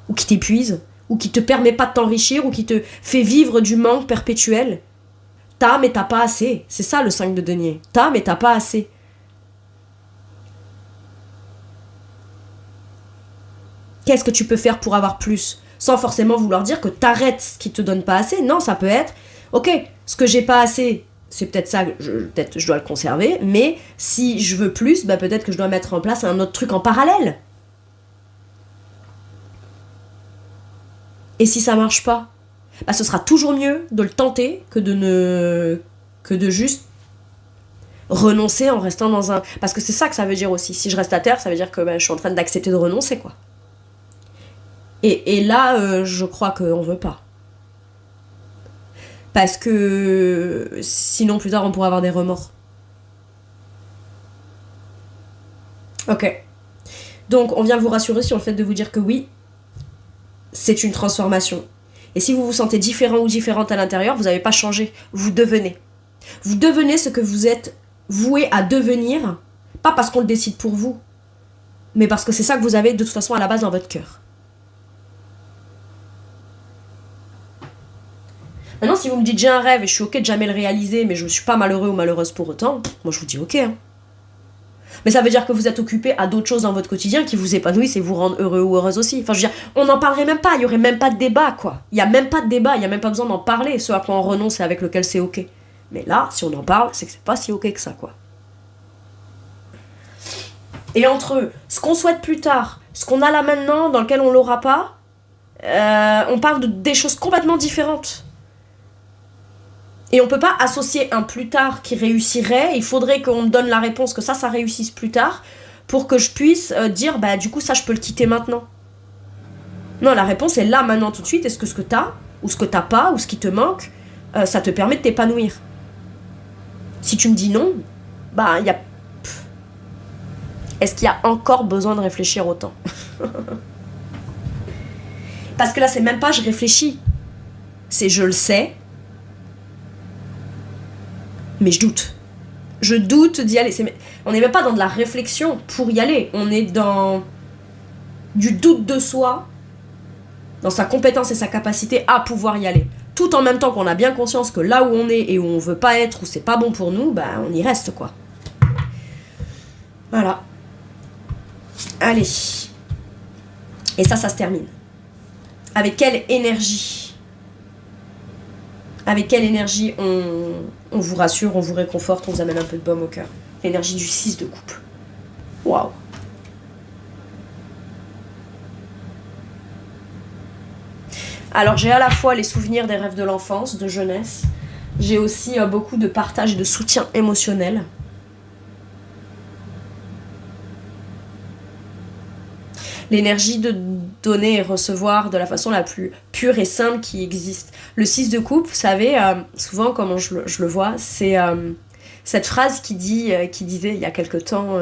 Ou qui t'épuise. Ou qui te permet pas de t'enrichir. Ou qui te fait vivre du manque perpétuel. T'as, mais t'as pas assez. C'est ça le 5 de denier. T'as, mais t'as pas assez. Qu'est-ce que tu peux faire pour avoir plus? Sans forcément vouloir dire que t'arrêtes ce qui te donne pas assez. Non, ça peut être, ok, ce que j'ai pas assez, c'est peut-être ça, peut-être je dois le conserver, mais si je veux plus, peut-être que je dois mettre en place un autre truc en parallèle. Et si ça marche pas, ce sera toujours mieux de le tenter que de juste renoncer en restant dans un... Parce que c'est ça que ça veut dire aussi. Si je reste à terre, ça veut dire que je suis en train d'accepter de renoncer, quoi. Et là, je crois qu'on veut pas. Parce que sinon, plus tard, on pourrait avoir des remords. Ok. Donc, on vient vous rassurer sur le fait de vous dire que oui, c'est une transformation. Et si vous vous sentez différent ou différente à l'intérieur, vous n'avez pas changé. Vous devenez. Vous devenez ce que vous êtes voué à devenir, pas parce qu'on le décide pour vous, mais parce que c'est ça que vous avez de toute façon à la base dans votre cœur. Maintenant, si vous me dites j'ai un rêve et je suis ok de jamais le réaliser, mais je ne suis pas malheureux ou malheureuse pour autant, moi je vous dis ok. Hein. Mais ça veut dire que vous êtes occupé à d'autres choses dans votre quotidien qui vous épanouissent et vous rendent heureux ou heureuse aussi. Enfin, je veux dire, on n'en parlerait même pas, il n'y aurait même pas de débat, quoi. Il n'y a même pas de débat, il n'y a même pas besoin d'en parler. Ce à quoi on renonce et avec lequel c'est ok. Mais là, si on en parle, c'est que c'est pas si ok que ça, quoi. Et entre ce qu'on souhaite plus tard, ce qu'on a là maintenant, dans lequel on l'aura pas, on parle des choses complètement différentes. Et on peut pas associer un plus tard qui réussirait, il faudrait qu'on me donne la réponse que ça réussisse plus tard, pour que je puisse dire, du coup ça je peux le quitter maintenant. Non, la réponse est là, maintenant, tout de suite. Est-ce que ce que t'as, ou ce que t'as pas, ou ce qui te manque, ça te permet de t'épanouir? Si tu me dis non, il y a... Est-ce qu'il y a encore besoin de réfléchir autant? Parce que là, c'est même pas je réfléchis. C'est je le sais, mais je doute. Je doute d'y aller. On n'est même pas dans de la réflexion pour y aller. On est dans du doute de soi, dans sa compétence et sa capacité à pouvoir y aller. Tout en même temps qu'on a bien conscience que là où on est et où on veut pas être, où c'est pas bon pour nous, on y reste, quoi. Voilà. Allez. Et ça se termine. Avec quelle énergie? Avec quelle énergie on vous rassure, on vous réconforte, on vous amène un peu de baume au cœur? L'énergie du 6 de coupe. Waouh. Alors j'ai à la fois les souvenirs des rêves de l'enfance, de jeunesse. J'ai aussi beaucoup de partage et de soutien émotionnel. L'énergie de donner et recevoir de la façon la plus pure et simple qui existe. Le 6 de coupe, vous savez, souvent comment je le vois, c'est cette phrase qui disait il y a quelque temps,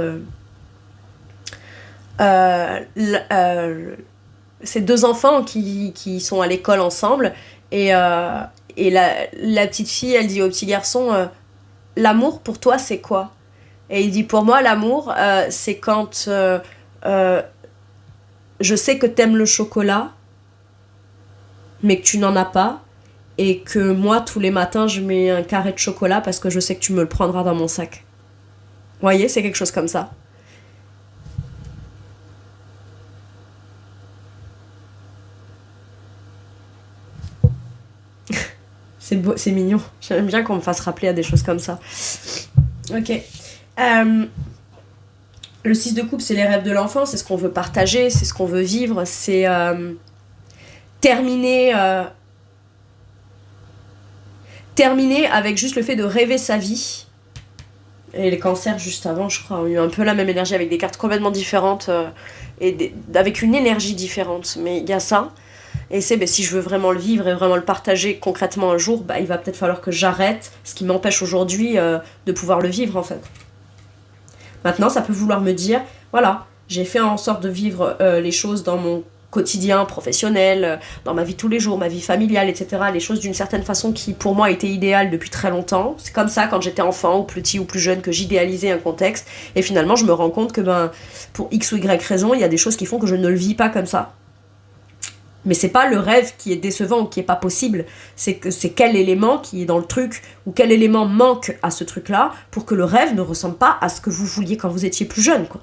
ces deux enfants qui sont à l'école ensemble, et la petite fille, elle dit au petit garçon, l'amour pour toi c'est quoi? Et il dit, pour moi l'amour, c'est quand je sais que t'aimes le chocolat, mais que tu n'en as pas, et que moi, tous les matins, je mets un carré de chocolat parce que je sais que tu me le prendras dans mon sac. Vous voyez, c'est quelque chose comme ça. C'est beau, c'est mignon. J'aime bien qu'on me fasse rappeler à des choses comme ça. Ok. Le 6 de coupe, c'est les rêves de l'enfant, c'est ce qu'on veut partager, c'est ce qu'on veut vivre, c'est terminer avec juste le fait de rêver sa vie. Et les cancers, juste avant, je crois, ont eu un peu la même énergie avec des cartes complètement différentes et avec une énergie différente. Mais il y a ça. Et c'est, si je veux vraiment le vivre et vraiment le partager concrètement un jour, il va peut-être falloir que j'arrête ce qui m'empêche aujourd'hui de pouvoir le vivre, en fait. Maintenant, ça peut vouloir me dire, voilà, j'ai fait en sorte de vivre les choses dans mon quotidien professionnel, dans ma vie de tous les jours, ma vie familiale, etc. Les choses d'une certaine façon qui, pour moi, étaient idéales depuis très longtemps. C'est comme ça, quand j'étais enfant, ou petit ou plus jeune, que j'idéalisais un contexte. Et finalement, je me rends compte que, pour X ou Y raison, il y a des choses qui font que je ne le vis pas comme ça. Mais c'est pas le rêve qui est décevant ou qui est pas possible, c'est quel élément qui est dans le truc, ou quel élément manque à ce truc-là, pour que le rêve ne ressemble pas à ce que vous vouliez quand vous étiez plus jeune, quoi.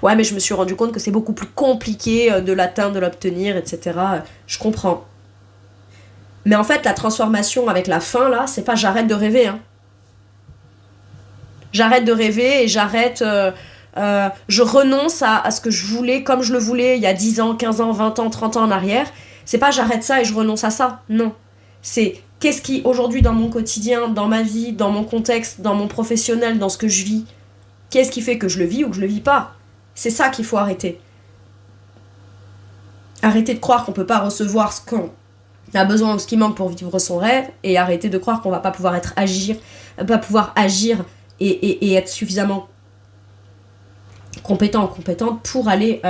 Ouais, mais je me suis rendu compte que c'est beaucoup plus compliqué de l'atteindre, de l'obtenir, etc. Je comprends. Mais en fait, la transformation avec la fin, là, c'est pas j'arrête de rêver, hein. J'arrête de rêver et j'arrête... je renonce à ce que je voulais comme je le voulais il y a 10 ans, 15 ans, 20 ans, 30 ans en arrière. C'est pas j'arrête ça et je renonce à ça. Non. C'est qu'est-ce qui, aujourd'hui, dans mon quotidien, dans ma vie, dans mon contexte, dans mon professionnel, dans ce que je vis, qu'est-ce qui fait que je le vis ou que je le vis pas? C'est ça qu'il faut arrêter. Arrêter de croire qu'on peut pas recevoir ce qu'on a besoin ou ce qui manque pour vivre son rêve, et arrêter de croire qu'on va pas pouvoir agir et être suffisamment compétent ou compétente pour aller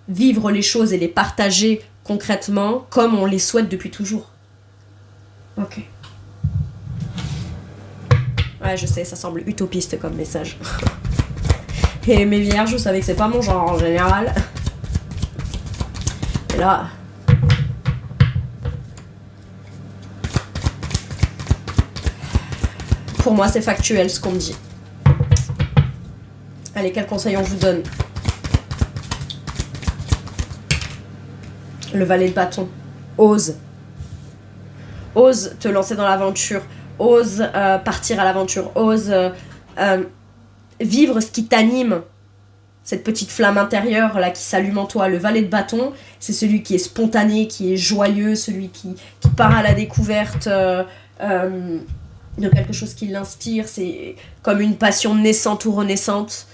vivre les choses et les partager concrètement comme on les souhaite depuis toujours. Ok. Ouais, je sais, ça semble utopiste comme message. Et mes vierges, vous savez que c'est pas mon genre en général. Et là... Pour moi, c'est factuel ce qu'on me dit. Allez, quel conseil on vous donne? Le valet de bâton. Ose. Ose te lancer dans l'aventure. Ose partir à l'aventure. Ose vivre ce qui t'anime. Cette petite flamme intérieure là qui s'allume en toi. Le valet de bâton, c'est celui qui est spontané, qui est joyeux, celui qui part à la découverte de quelque chose qui l'inspire. C'est comme une passion naissante ou renaissante.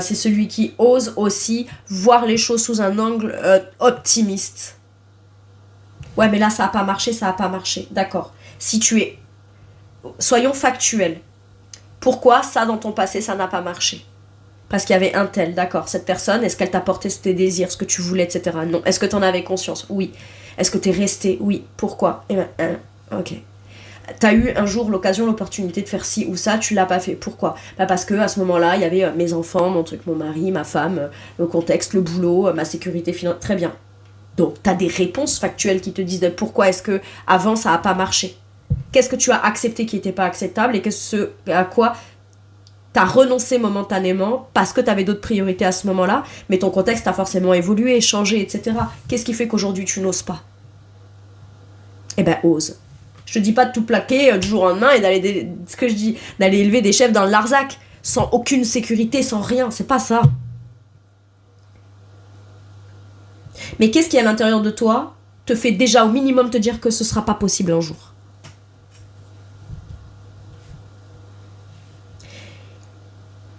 C'est celui qui ose aussi voir les choses sous un angle optimiste. Ouais, mais là, ça a pas marché. D'accord. Si tu es... Soyons factuels. Pourquoi ça, dans ton passé, ça n'a pas marché? Parce qu'il y avait un tel, d'accord. Cette personne, est-ce qu'elle t'a porté tes désirs, ce que tu voulais, etc. Non. Est-ce que t'en avais conscience? Oui. Est-ce que t'es resté? Oui. Pourquoi? Eh ben, ok. T'as eu un jour l'occasion, l'opportunité de faire ci ou ça, tu l'as pas fait. Pourquoi? Parce que à ce moment-là, il y avait mes enfants, mon truc, mon mari, ma femme, le contexte, le boulot, ma sécurité financière. Très bien. Donc, t'as des réponses factuelles qui te disent de pourquoi est-ce que avant ça a pas marché. Qu'est-ce que tu as accepté qui était pas acceptable et qu'est-ce à quoi t'as renoncé momentanément parce que t'avais d'autres priorités à ce moment-là, mais ton contexte a forcément évolué, changé, etc. Qu'est-ce qui fait qu'aujourd'hui tu n'oses pas? Eh ben, ose. Je te dis pas de tout plaquer du jour au lendemain et d'aller élever des chefs dans le Larzac, sans aucune sécurité, sans rien, c'est pas ça. Mais qu'est-ce qui à l'intérieur de toi te fait déjà au minimum te dire que ce sera pas possible un jour?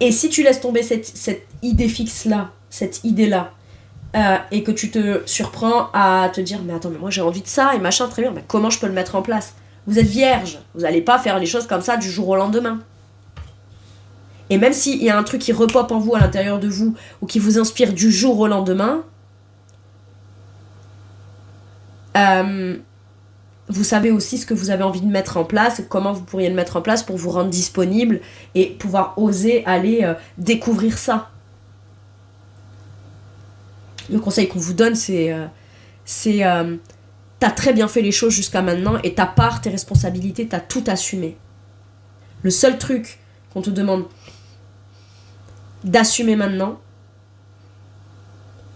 Et si tu laisses tomber cette idée fixe-là, cette idée-là, et que tu te surprends à te dire mais attends, mais moi j'ai envie de ça et machin, très bien, mais comment je peux le mettre en place? Vous êtes vierge, vous n'allez pas faire les choses comme ça du jour au lendemain. Et même s'il y a un truc qui repop en vous à l'intérieur de vous ou qui vous inspire du jour au lendemain, vous savez aussi ce que vous avez envie de mettre en place et comment vous pourriez le mettre en place pour vous rendre disponible et pouvoir oser aller découvrir ça. Le conseil qu'on vous donne, c'est t'as très bien fait les choses jusqu'à maintenant et ta part, tes responsabilités, t'as tout assumé. Le seul truc qu'on te demande d'assumer maintenant,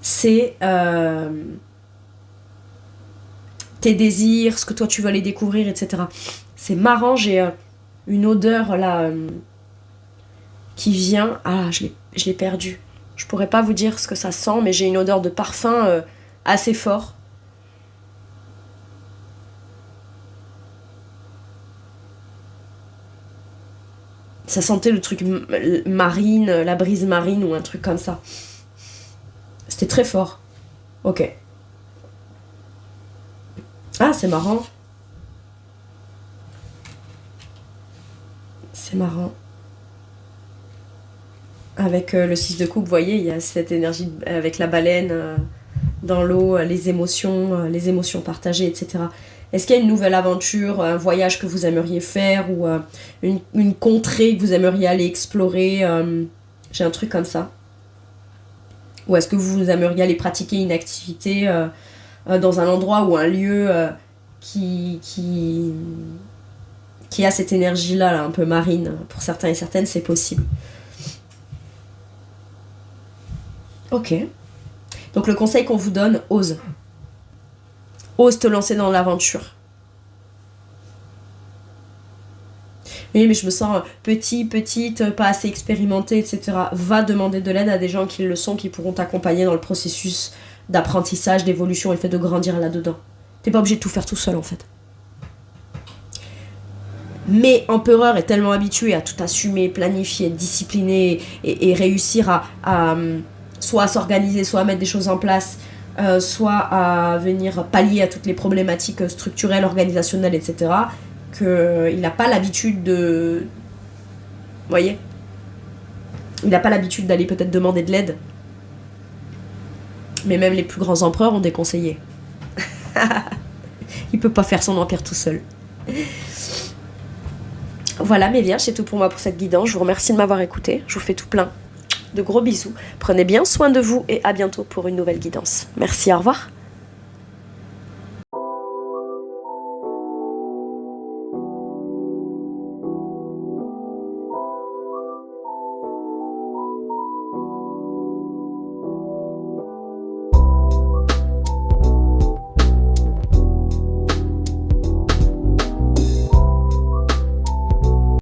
c'est tes désirs, ce que toi tu veux aller découvrir, etc. C'est marrant, j'ai une odeur là qui vient. Ah, je l'ai perdue. Je pourrais pas vous dire ce que ça sent, mais j'ai une odeur de parfum assez fort. Ça sentait le truc marine, la brise marine ou un truc comme ça. C'était très fort. Ok. Ah, c'est marrant. C'est marrant. Avec le 6 de coupe, vous voyez, il y a cette énergie avec la baleine dans l'eau, les émotions partagées, etc. Est-ce qu'il y a une nouvelle aventure, un voyage que vous aimeriez faire ou une contrée que vous aimeriez aller explorer? J'ai un truc comme ça. Ou est-ce que vous aimeriez aller pratiquer une activité dans un endroit ou un lieu qui a cette énergie-là, là, un peu marine? Pour certains et certaines, c'est possible. Ok. Donc le conseil qu'on vous donne, ose. Ose te lancer dans l'aventure. Oui, mais je me sens petite, pas assez expérimentée, etc. Va demander de l'aide à des gens qui le sont, qui pourront t'accompagner dans le processus d'apprentissage, d'évolution et le fait de grandir là-dedans. T'es pas obligé de tout faire tout seul, en fait. Mais Empereur est tellement habitué à tout assumer, planifier, être discipliné et réussir à soit à s'organiser, soit à mettre des choses en place, soit à venir pallier à toutes les problématiques structurelles, organisationnelles, etc., qu'il n'a pas l'habitude de... Vous voyez ? Il n'a pas l'habitude d'aller peut-être demander de l'aide. Mais même les plus grands empereurs ont des conseillers. Il peut pas faire son empire tout seul. Voilà mes vierges, c'est tout pour moi pour cette guidance. Je vous remercie de m'avoir écouté. Je vous fais tout plein de gros bisous. Prenez bien soin de vous et à bientôt pour une nouvelle guidance. Merci, au revoir.